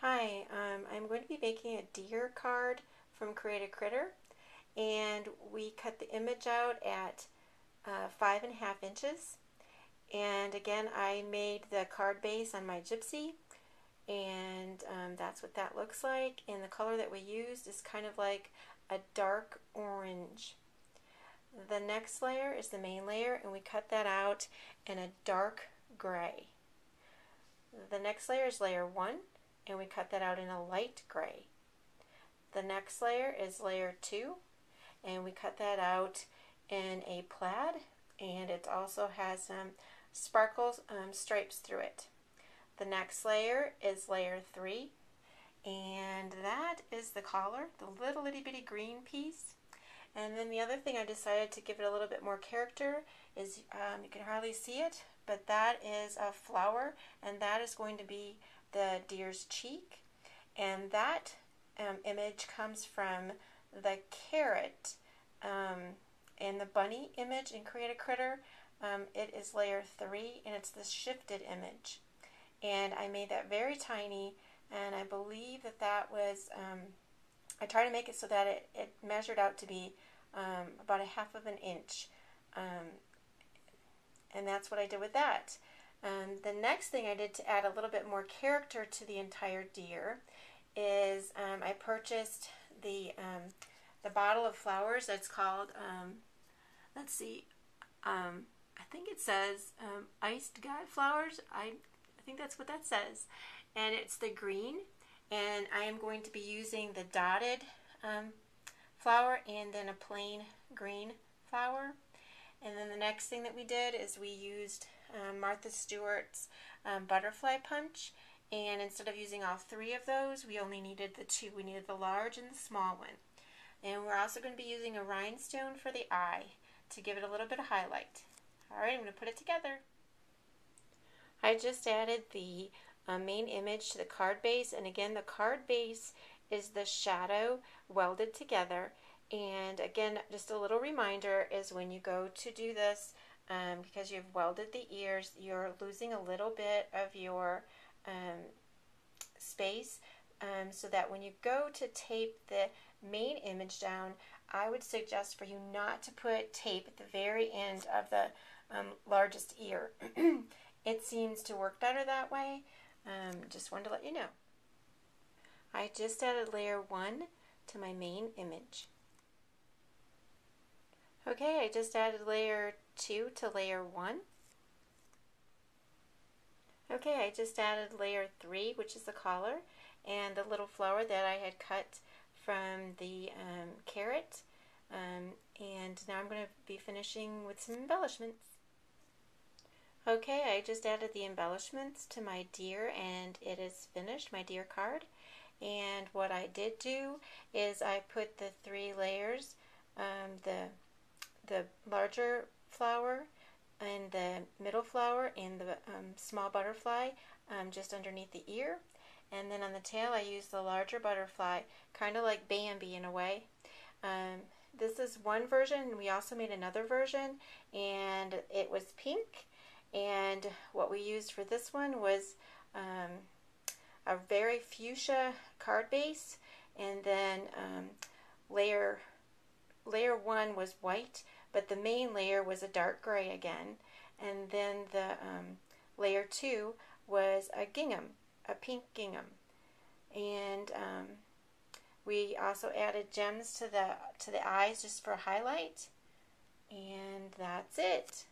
Hi, I'm going to be making a deer card from Cricut, and we cut the image out at 5.5 inches. And again, I made the card base on my gypsy, and that's what that looks like. And the color that we used is kind of like a dark orange. The next layer is the main layer, and we cut that out in a dark gray. The next layer is layer 1, and we cut that out in a light gray. The next layer is layer 2, and we cut that out in a plaid, and it also has some sparkles stripes through it. The next layer is layer 3, and that is the collar, the little itty bitty green piece. And then the other thing I decided to give it a little bit more character is, you can hardly see it, but that is a flower, and that is going to be the deer's cheek. And that image comes from the carrot and the bunny image in Create a Critter. It is layer 3, and it's the shifted image. And I made that very tiny, and I believe that that was, I tried to make it so that it measured out to be about 1/2 inch. And that's what I did with that. The next thing I did to add a little bit more character to the entire deer is I purchased the bottle of flowers that's called, let's see, I think it says Iced God Flowers. I think that's what that says. And it's the green, and I am going to be using the dotted flower and then a plain green flower. And then the next thing that we did is we used Martha Stewart's butterfly punch, and instead of using all 3 of those, we only needed the 2. We needed the large and the small one. And we're also going to be using a rhinestone for the eye to give it a little bit of highlight. Alright, I'm going to put it together. I just added the main image to the card base, and again, the card base is the shadow welded together. And again, just a little reminder is when you go to do this, because you've welded the ears, you're losing a little bit of your space, so that when you go to tape the main image down, I would suggest for you not to put tape at the very end of the largest ear. It seems to work better that way. Just wanted to let you know. I just added layer 1 to my main image. Okay, I just added layer 2 to layer 1. Okay, I just added layer 3, which is the collar, and the little flower that I had cut from the carrot. And now I'm going to be finishing with some embellishments. Okay, I just added the embellishments to my deer, and it is finished, my deer card. And what I did do is I put the 3 layers, the larger flower and the middle flower and the small butterfly just underneath the ear. And then on the tail I used the larger butterfly, kind of like Bambi in a way. This is one version. We also made another version, and it was pink. And what we used for this one was a very fuchsia card base, and then layer 1 was white, but the main layer was a dark gray again. And then the layer 2 was a gingham, a pink gingham. And we also added gems to the eyes just for highlight. And that's it.